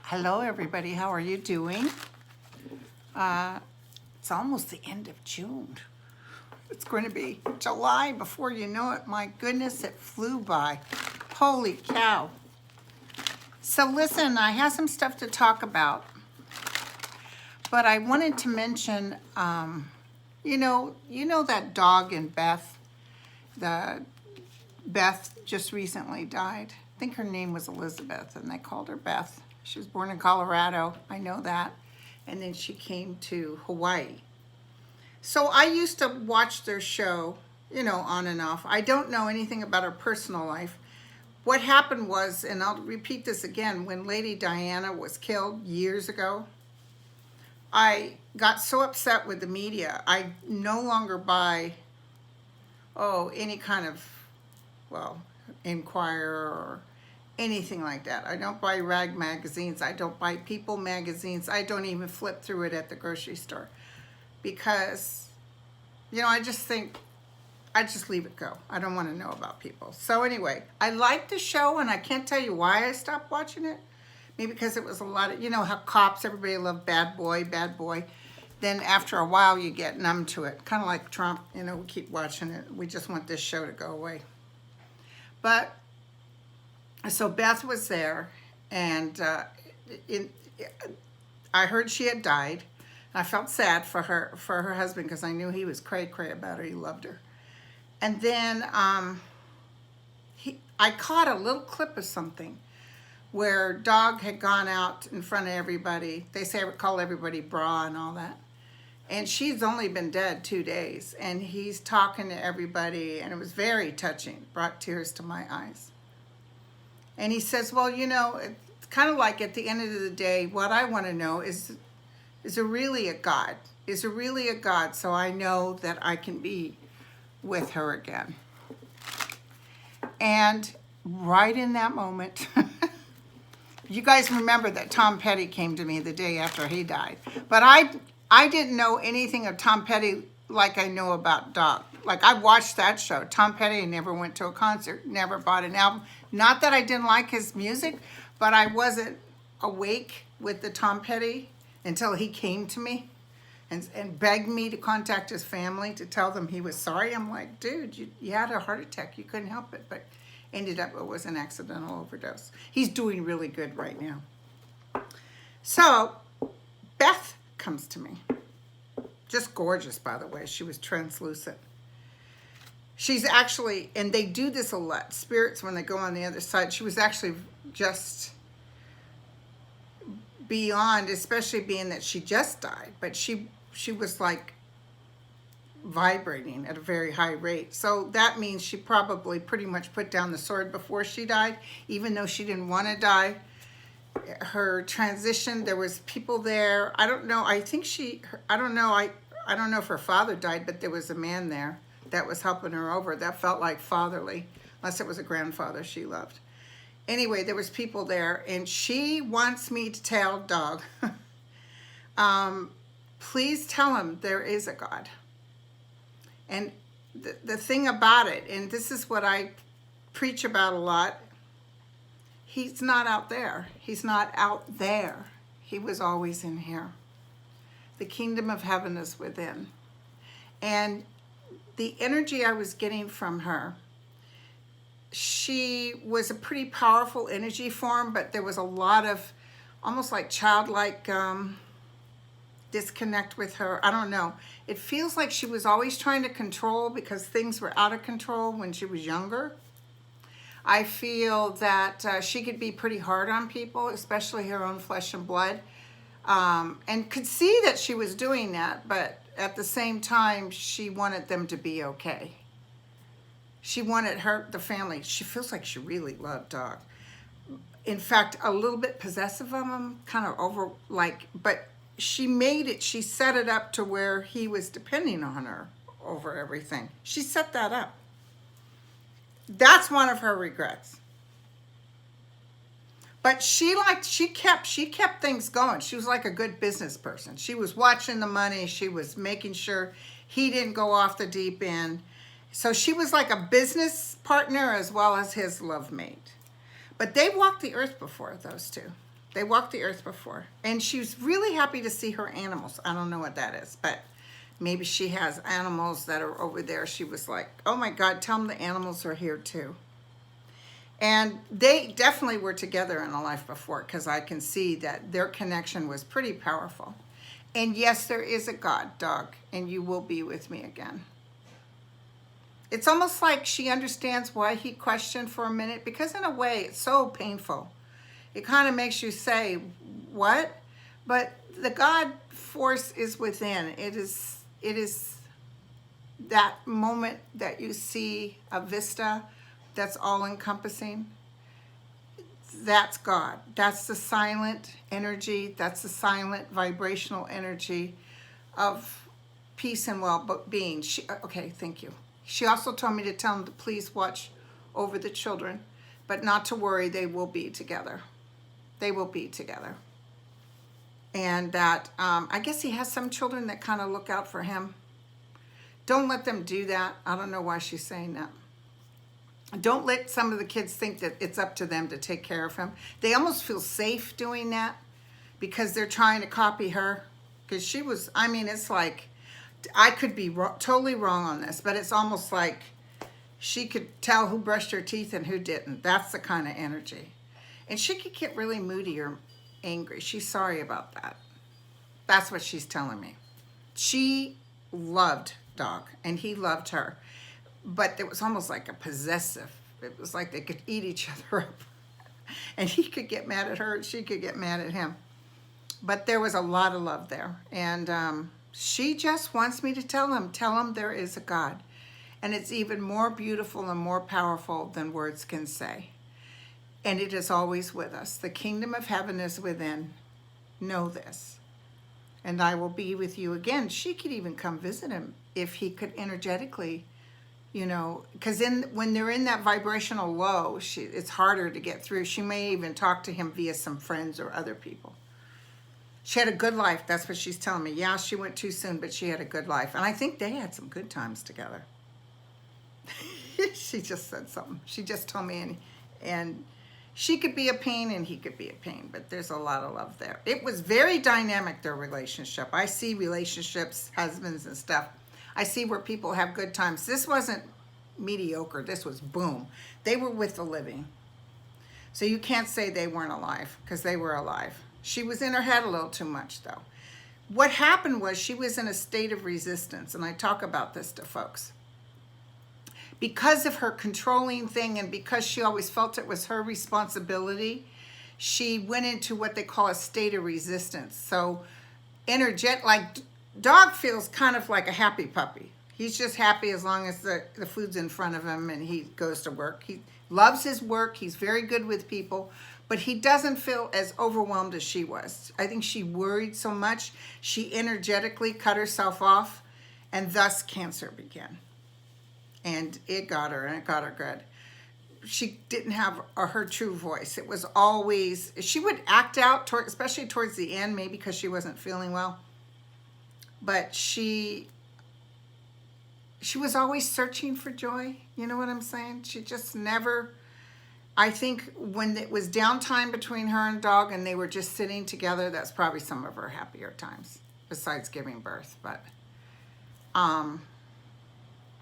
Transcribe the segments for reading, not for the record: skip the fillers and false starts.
Hello everybody, how are you doing? It's almost the end of June. It's going to be July before you know it. My goodness, it flew by. Holy cow. So listen, I have some stuff to talk about, but I wanted to mention, you know that dog in Beth, Beth just recently died. I think her name was Elizabeth and they called her Beth. She was born in Colorado, I know that. And then she came to Hawaii. So I used to watch their show, you know, on and off. I don't know anything about her personal life. What happened was, and I'll repeat this again, when Lady Diana was killed years ago, I got so upset with the media. I no longer buy, any kind of, Inquirer or anything like that. I don't buy rag magazines. I don't buy People magazines. I don't even flip through it at the grocery store because, I just think, I just leave it go. I don't want to know about people. So anyway, I liked the show and I can't tell you why I stopped watching it. Maybe because it was a lot of, how cops, everybody loved bad boy, bad boy. Then after a while you get numb to it. Kind of like Trump, we keep watching it. We just want this show to go away. But so Beth was there, and I heard she had died. I felt sad for her husband, because I knew he was cray-cray about her. He loved her. And then I caught a little clip of something where dog had gone out in front of everybody. They say I would call everybody bra and all that. And she's only been dead 2 days, and he's talking to everybody, and it was very touching. Brought tears to my eyes. And he says, well, it's kind of like at the end of the day, what I want to know is there really a God? Is there really a God so I know that I can be with her again? And right in that moment, you guys remember that Tom Petty came to me the day after he died. But I didn't know anything of Tom Petty like I know about Dog. Like, I watched that show. Tom Petty never went to a concert, never bought an album. Not that I didn't like his music, but I wasn't awake with the Tom Petty until he came to me and begged me to contact his family to tell them he was sorry. I'm like, dude, you had a heart attack. You couldn't help it. But ended up it was an accidental overdose. He's doing really good right now. So Beth comes to me. Just gorgeous, by the way. She was translucent. She's actually, and they do this a lot, spirits when they go on the other side, she was actually just beyond, especially being that she just died, but she was like vibrating at a very high rate. So that means she probably pretty much put down the sword before she died, even though she didn't want to die. Her transition, there was people there. I don't know. I think I don't know if her father died, but there was a man there that was helping her over. That felt like fatherly, unless it was a grandfather she loved. Anyway, there was people there, and she wants me to tell Dog, please tell him there is a God. And the thing about it, and this is what I preach about a lot, he's not out there. He's not out there. He was always in here. The kingdom of heaven is within. And the energy I was getting from her, she was a pretty powerful energy form, but there was a lot of almost like childlike disconnect with her. I don't know. It feels like she was always trying to control because things were out of control when she was younger. I feel that she could be pretty hard on people, especially her own flesh and blood, and could see that she was doing that, but at the same time, she wanted them to be okay. She wanted the family. She feels like she really loved Dog. in fact, a little bit possessive of him, kind of over, like, but she set it up to where he was depending on her over everything. She set that up. That's one of her regrets. But she kept things going. She was like a good business person. She was watching the money. She was making sure he didn't go off the deep end. So she was like a business partner as well as his love mate. But they walked the earth before, those two. They walked the earth before. And she was really happy to see her animals. I don't know what that is, but maybe she has animals that are over there. She was like, oh my God, tell them the animals are here too. And they definitely were together in a life before, because I can see that their connection was pretty powerful. And yes, there is a God, dog, and you will be with me again. It's almost like she understands why he questioned for a minute, because in a way it's so painful. It kind of makes you say, what? But the God force is within. It is that moment that you see a vista that's all encompassing. That's God. That's the silent energy. That's the silent vibrational energy of peace and well-being. Okay, thank you. She also told me to tell him to please watch over the children, but not to worry, they will be together. They will be together. And that, I guess he has some children that kind of look out for him. Don't let them do that. I don't know why she's saying that. Don't let some of the kids think that it's up to them to take care of him. They almost feel safe doing that because they're trying to copy her. Because she was, I mean, it's like, I could be totally wrong on this, but it's almost like she could tell who brushed her teeth and who didn't. That's the kind of energy. And she could get really moody or angry. She's sorry about that. That's what she's telling me. She loved Dog, and he loved her. But it was almost like a possessive. It was like they could eat each other up. And he could get mad at her, and she could get mad at him. But there was a lot of love there. And she just wants me to tell him there is a God. And it's even more beautiful and more powerful than words can say. And it is always with us. The kingdom of heaven is within. Know this. And I will be with you again. She could even come visit him if he could energetically, you know, because when they're in that vibrational low, it's harder to get through. She may even talk to him via some friends or other people. She had a good life. That's what she's telling me. Yeah, she went too soon, but she had a good life. And I think they had some good times together. She just said something. She just told me, and she could be a pain and he could be a pain, but there's a lot of love there. It was very dynamic, their relationship. I see relationships, husbands and stuff. I see where people have good times. This wasn't mediocre. This was boom. They were with the living. So you can't say they weren't alive, because they were alive. She was in her head a little too much, though. What happened was she was in a state of resistance, and I talk about this to folks. Because of her controlling thing, and because she always felt it was her responsibility, she went into what they call a state of resistance. So like Dog feels kind of like a happy puppy. He's just happy as long as the food's in front of him and he goes to work. He loves his work. He's very good with people, but he doesn't feel as overwhelmed as she was. I think she worried so much, she energetically cut herself off, and thus cancer began. And it got her, and it got her good. She didn't have her true voice. It was always, she would act out, especially towards the end, maybe because she wasn't feeling well. But she was always searching for joy. You know what I'm saying? She just never, I think when it was downtime between her and Dog and they were just sitting together, that's probably some of her happier times, besides giving birth. But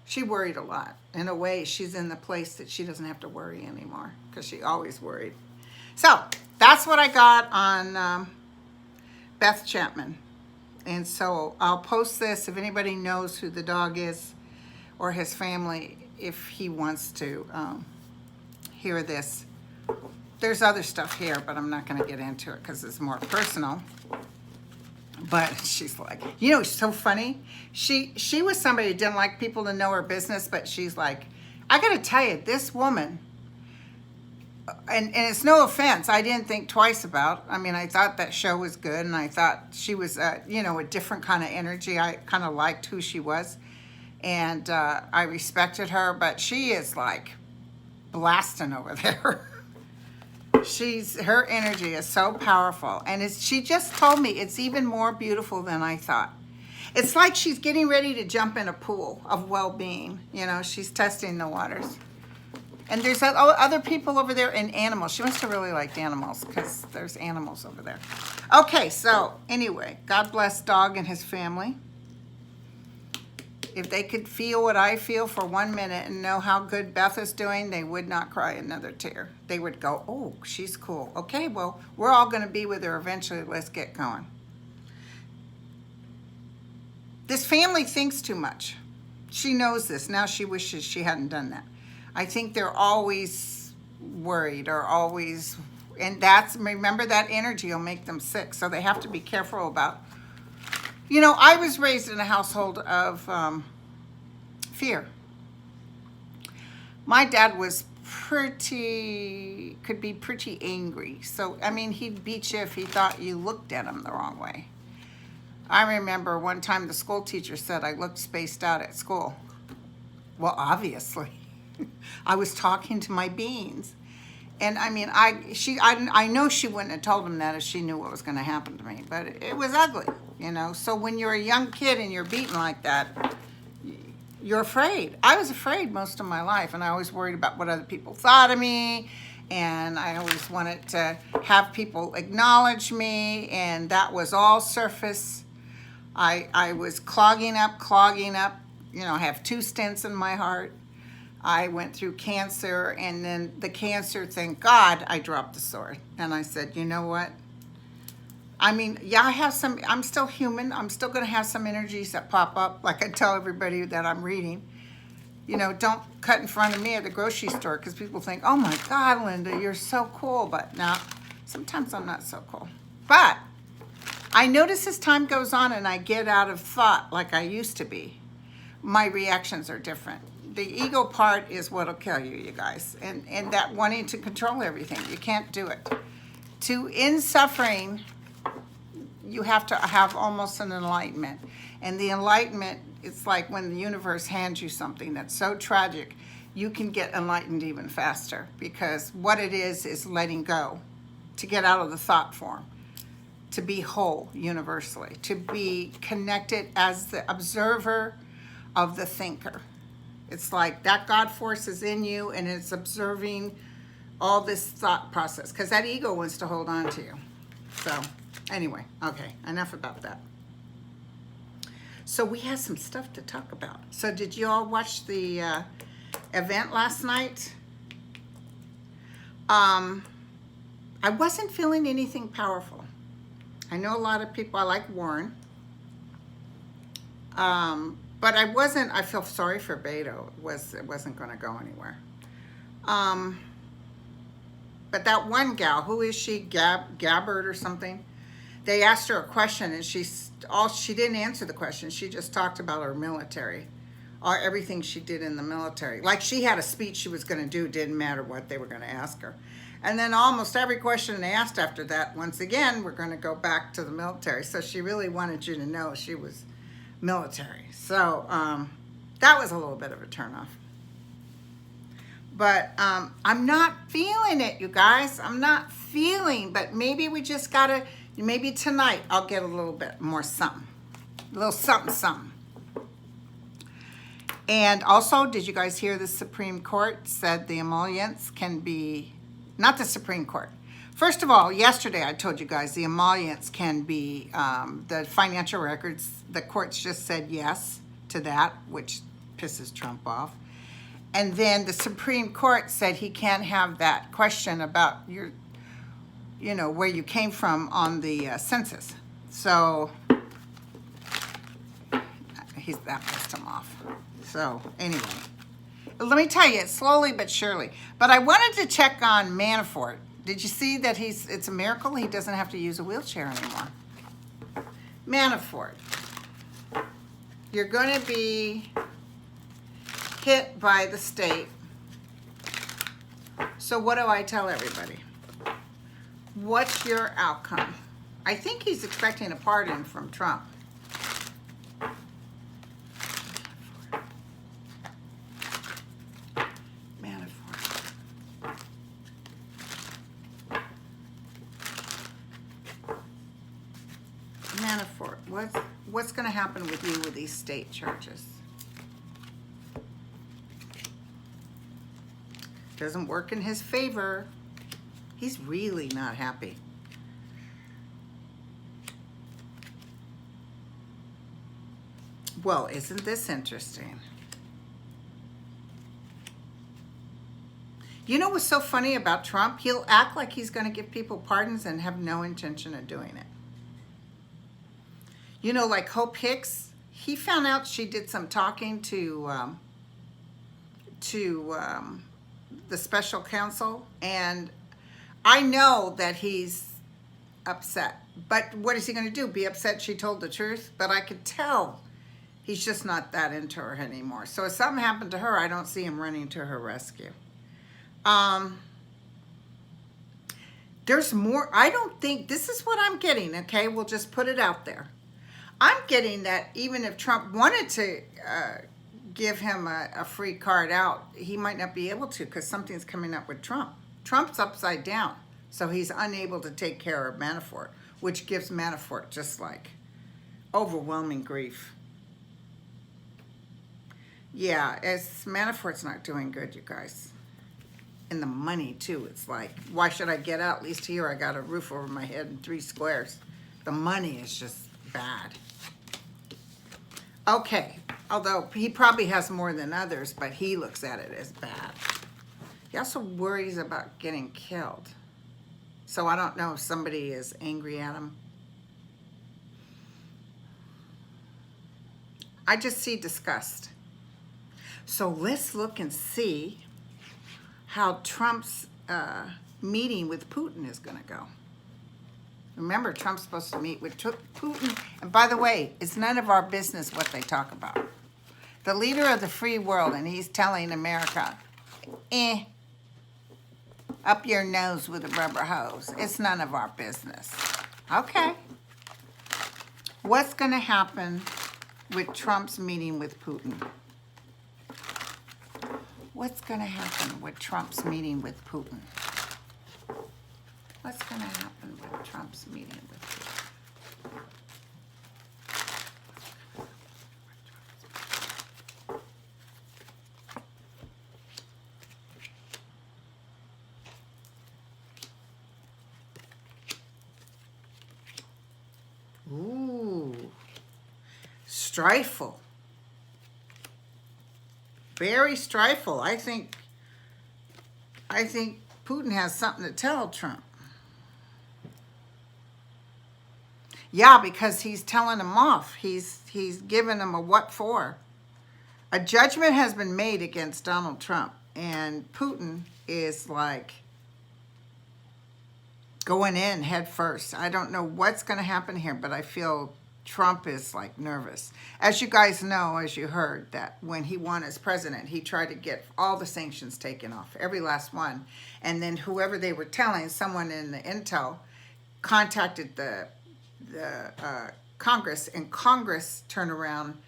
she worried a lot. In a way, she's in the place that she doesn't have to worry anymore, because she always worried. So that's what I got on Beth Chapman. And so I'll post this if anybody knows who the dog is or his family, if he wants to hear this. There's other stuff here, but I'm not going to get into it because it's more personal. But she's like, you know, it's so funny. She was somebody who didn't like people to know her business, but she's like, I got to tell you, this woman and it's no offense. I didn't think twice about. I mean, I thought that show was good, and I thought she was, you know, a different kind of energy. I kind of liked who she was, and I respected her. But she is like blasting over there. Her energy is so powerful, and she just told me it's even more beautiful than I thought. It's like she's getting ready to jump in a pool of well-being. You know, she's testing the waters. And there's other people over there and animals. She must have really liked animals because there's animals over there. Okay, so anyway, God bless Dog and his family. If they could feel what I feel for 1 minute and know how good Beth is doing, they would not cry another tear. They would go, oh, she's cool. Okay, well, we're all going to be with her eventually. Let's get going. This family thinks too much. She knows this. Now she wishes she hadn't done that. I think they're always worried or always, and remember that energy will make them sick. So they have to be careful about, you know, I was raised in a household of fear. My dad was could be pretty angry. So, I mean, he'd beat you if he thought you looked at him the wrong way. I remember one time the school teacher said I looked spaced out at school. Well, obviously. I was talking to my beings. And I mean, I know she wouldn't have told him that if she knew what was going to happen to me, but it was ugly, you know. So when you're a young kid and you're beaten like that, you're afraid. I was afraid most of my life, and I always worried about what other people thought of me, and I always wanted to have people acknowledge me, and that was all surface. I was clogging up, you know, I have 2 stents in my heart. I went through cancer, and then the cancer, thank God, I dropped the sword. And I said, you know what? I mean, yeah, I'm still human. I'm still going to have some energies that pop up. Like I tell everybody that I'm reading, you know, don't cut in front of me at the grocery store because people think, oh my God, Linda, you're so cool. But no, sometimes I'm not so cool. But I notice as time goes on and I get out of thought like I used to be, my reactions are different. The ego part is what'll kill you, you guys. And that wanting to control everything. You can't do it. To end suffering, you have to have almost an enlightenment. And the enlightenment, it's like when the universe hands you something that's so tragic, you can get enlightened even faster. Because what it is letting go. To get out of the thought form. To be whole universally. To be connected as the observer of the thinker. It's like that God force is in you and it's observing all this thought process because that ego wants to hold on to you. So anyway, okay, enough about that. So we have some stuff to talk about. So did you all watch the event last night? I wasn't feeling anything powerful. I know a lot of people, I like Warren. But I feel sorry for Beto. It wasn't going to go anywhere. But that one gal, who is she, Gabbard or something? They asked her a question and she didn't answer the question. She just talked about her military, or everything she did in the military. Like she had a speech she was going to do, didn't matter what they were going to ask her. And then almost every question they asked after that, once again, we're going to go back to the military. So she really wanted you to know she was military. So that was a little bit of a turnoff. But I'm not feeling it, you guys. I'm not feeling, but maybe we just gotta, maybe tonight I'll get a little bit more something. A little something. And also, did you guys hear the Supreme Court said the emollients can be, not the Supreme Court. First of all, yesterday I told you guys the emollients can be the financial records. The courts just said yes to that, which pisses Trump off. And then the Supreme Court said he can't have that question about your, you know, where you came from on the census. So that pissed him off. So anyway, let me tell you, it's slowly but surely. But I wanted to check on Manafort. Did you see that it's a miracle he doesn't have to use a wheelchair anymore? Manafort, you're going to be hit by the state So what do I tell everybody? What's your outcome? I think he's expecting a pardon from Trump. Manafort. Manafort, what's going to happen with you with these state churches? Doesn't work in his favor. He's really not happy. Well, isn't this interesting? You know what's so funny about Trump? He'll act like he's going to give people pardons and have no intention of doing it. You know, like Hope Hicks, he found out she did some talking to the special counsel, and I know that he's upset. But what is he going to do? Be upset she told the truth? But I could tell he's just not that into her anymore. So if something happened to her, I don't see him running to her rescue. There's more. I don't think, this is what I'm getting, okay? We'll just put it out there. I'm getting that even if Trump wanted to give him a free card out, he might not be able to because something's coming up with Trump. Trump's upside down, so he's unable to take care of Manafort, which gives Manafort just like overwhelming grief. Yeah, Manafort's not doing good, you guys. And the money too, it's like, why should I get out? At least here I got a roof over my head and 3 squares. The money is just bad. Okay, although he probably has more than others, but he looks at it as bad. He also worries about getting killed. So I don't know if somebody is angry at him. I just see disgust. So let's look and see how Trump's meeting with Putin is going to go. Remember, Trump's supposed to meet with Putin. And by the way, it's none of our business what they talk about. The leader of the free world, and he's telling America, up your nose with a rubber hose. It's none of our business. Okay. What's going to happen with Trump's meeting with Putin? What's going to happen with Trump's meeting with Putin? What's going to happen with Trump's meeting with Putin? Ooh, strifeful. Very strifeful. I think Putin has something to tell Trump. Yeah, because he's telling him off. He's giving him a what for. A judgment has been made against Donald Trump, and Putin is like going in head first. I don't know what's going to happen here, but I feel Trump is like nervous. As you guys know, as you heard, that when he won as president, he tried to get all the sanctions taken off, every last one. And then whoever they were telling, someone in the intel, contacted the Congress, and Congress turned around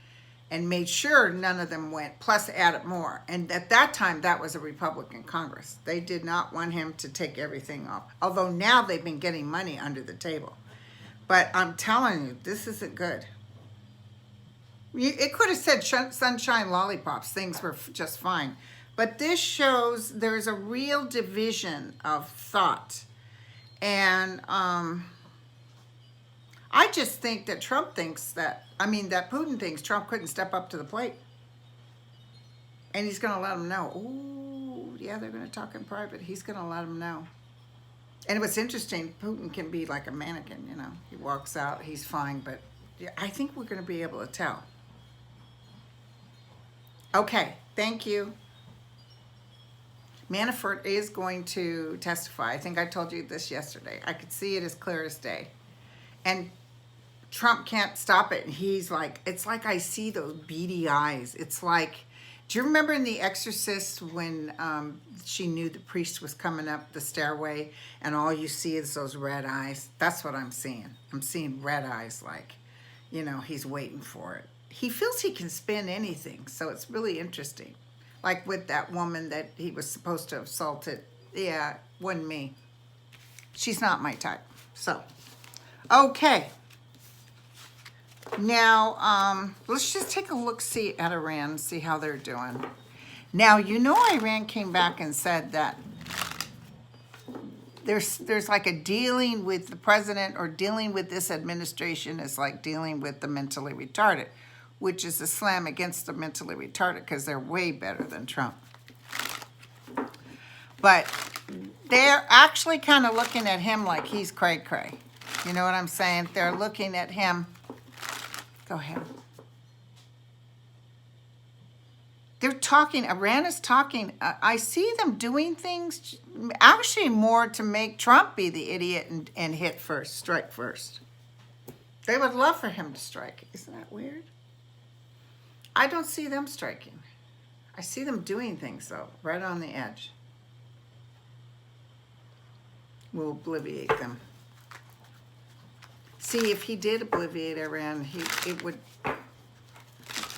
and made sure none of them went, plus added more. And at that time, that was a Republican Congress. They did not want him to take everything off. Although now they've been getting money under the table. But I'm telling you, this isn't good. It could have said sunshine lollipops. Things were just fine. But this shows there's a real division of thought. And I just think that that Putin thinks Trump couldn't step up to the plate. And he's going to let him know. Oh, yeah, they're going to talk in private. He's going to let him know. And what's interesting, Putin can be like a mannequin, you know. He walks out, he's fine, but yeah, I think we're going to be able to tell. Okay, thank you. Manafort is going to testify. I think I told you this yesterday. I could see it as clear as day. And Trump can't stop it. And he's like, it's like I see those beady eyes. It's like Do you remember in The Exorcist when she knew the priest was coming up the stairway and all you see is those red eyes? That's what I'm seeing. I'm seeing red eyes, like, you know, he's waiting for it. He feels he can spin anything, so it's really interesting. Like with that woman that he was supposed to have assaulted. Yeah, wasn't me. She's not my type. So, okay. Now, let's just take a look-see at Iran, see how they're doing. Now, you know Iran came back and said that there's like a dealing with the president or dealing with this administration is like dealing with the mentally retarded, which is a slam against the mentally retarded because they're way better than Trump. But they're actually kind of looking at him like he's cray-cray. You know what I'm saying? They're looking at him. Go ahead. They're talking, Iran is talking. I see them doing things actually more to make Trump be the idiot and hit first, strike first. They would love for him to strike. Isn't that weird? I don't see them striking. I see them doing things, though, right on the edge. We'll obliviate them. See, if he did obliviate Iran, it would,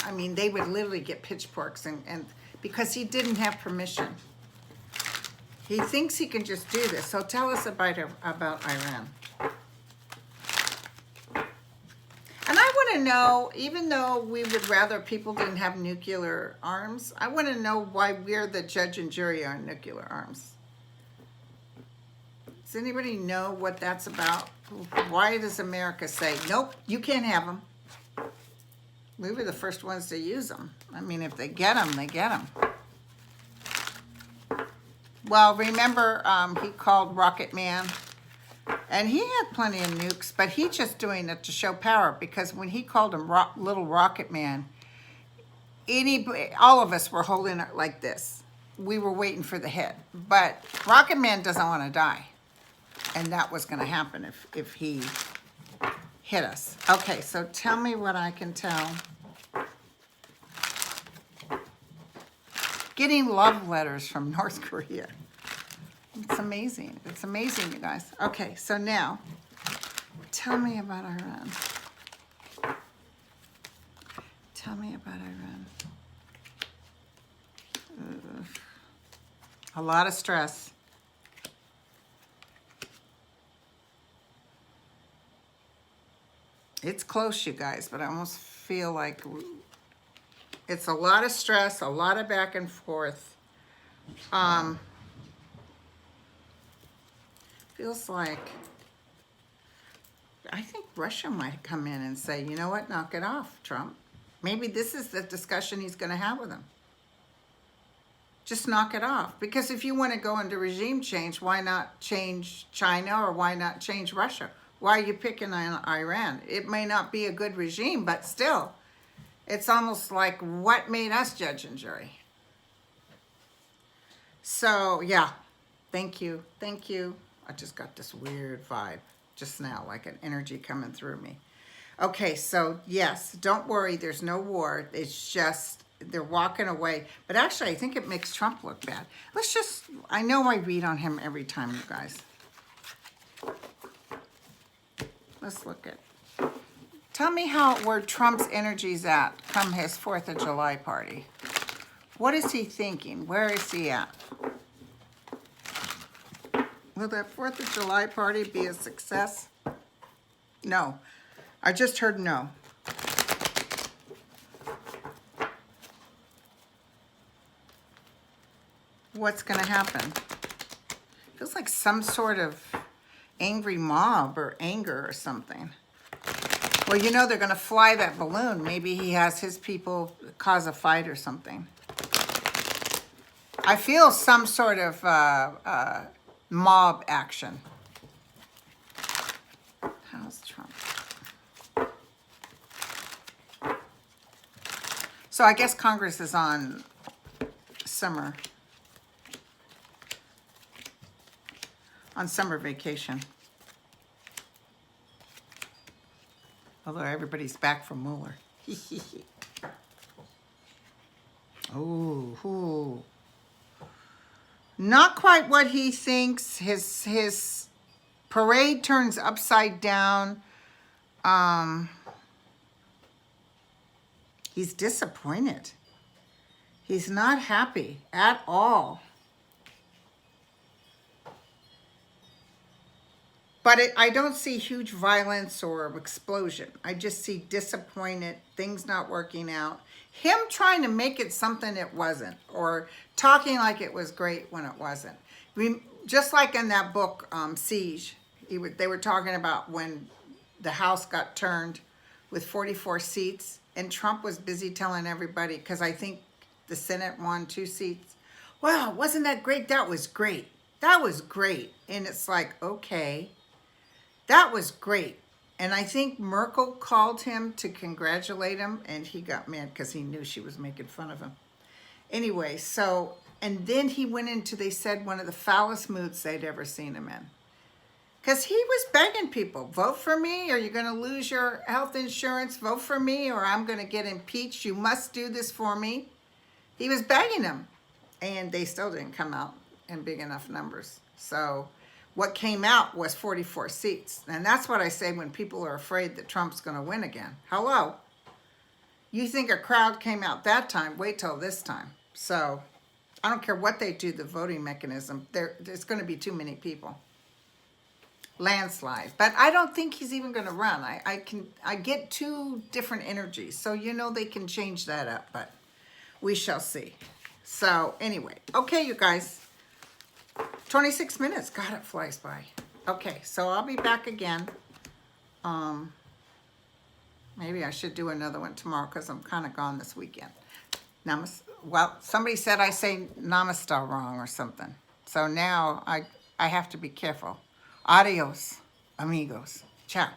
I mean, they would literally get pitchforks and because he didn't have permission. He thinks he can just do this. So tell us about Iran. And I want to know, even though we would rather people didn't have nuclear arms, I want to know why we're the judge and jury on nuclear arms. Does anybody know what that's about? Why does America say, nope, you can't have them? We were the first ones to use them. I mean, if they get them, they get them. Well, remember he called Rocket Man, and he had plenty of nukes, but he's just doing it to show power because when he called him Little Rocket Man, all of us were holding it like this. We were waiting for the hit, but Rocket Man doesn't want to die. And that was going to happen if he hit us. Okay, so tell me what I can tell. Getting love letters from North Korea. It's amazing. It's amazing, you guys. Okay, so now, tell me about Iran. Tell me about Iran. A lot of stress. It's close, you guys, but I almost feel like it's a lot of stress, a lot of back and forth. Feels like, I think Russia might come in and say, you know what, knock it off, Trump. Maybe this is the discussion he's going to have with him. Just knock it off. Because if you want to go into regime change, why not change China or why not change Russia? Why are you picking on Iran? It may not be a good regime, but still, it's almost like what made us judge and jury? So, yeah, thank you. Thank you. I just got this weird vibe just now, like an energy coming through me. Okay, so yes, don't worry, there's no war. It's just they're walking away. But actually, I think it makes Trump look bad. I know I read on him every time, you guys. Let's look at, tell me where Trump's energy's at come his 4th of July party. What is he thinking? Where is he at? Will that 4th of July party be a success? No. I just heard no. What's going to happen? Feels like some sort of angry mob or anger or something. Well, you know they're going to fly that balloon. Maybe he has his people cause a fight or something. I feel some sort of mob action. How's Trump? So I guess Congress is on summer vacation. Although everybody's back from Mueller. Ooh. Not quite what he thinks. His parade turns upside down. He's disappointed. He's not happy at all. But I don't see huge violence or explosion. I just see disappointed, things not working out. Him trying to make it something it wasn't, or talking like it was great when it wasn't. Just like in that book, Siege, they were talking about when the House got turned with 44 seats, and Trump was busy telling everybody, because I think the Senate won 2 seats. Wow, wasn't that great? That was great. That was great. And it's like, okay. That was great. And I think Merkel called him to congratulate him, and he got mad because he knew she was making fun of him. Anyway, so, and then he went into, they said, one of the foulest moods they'd ever seen him in. Because he was begging people, vote for me, or you're going to lose your health insurance. Vote for me, or I'm going to get impeached. You must do this for me. He was begging them. And they still didn't come out in big enough numbers. So what came out was 44 seats. And that's what I say when people are afraid that Trump's going to win again. Hello. You think a crowd came out that time, wait till this time. So I don't care what they do, the voting mechanism, there's going to be too many people. Landslide. But I don't think he's even going to run. I get 2 different energies. So, they can change that up, but we shall see. So anyway, okay, you guys. 26 minutes. God, it flies by. Okay, so I'll be back again. Maybe I should do another one tomorrow because I'm kind of gone this weekend. Well, somebody said I say namaste wrong or something. So now I have to be careful. Adios, amigos. Ciao.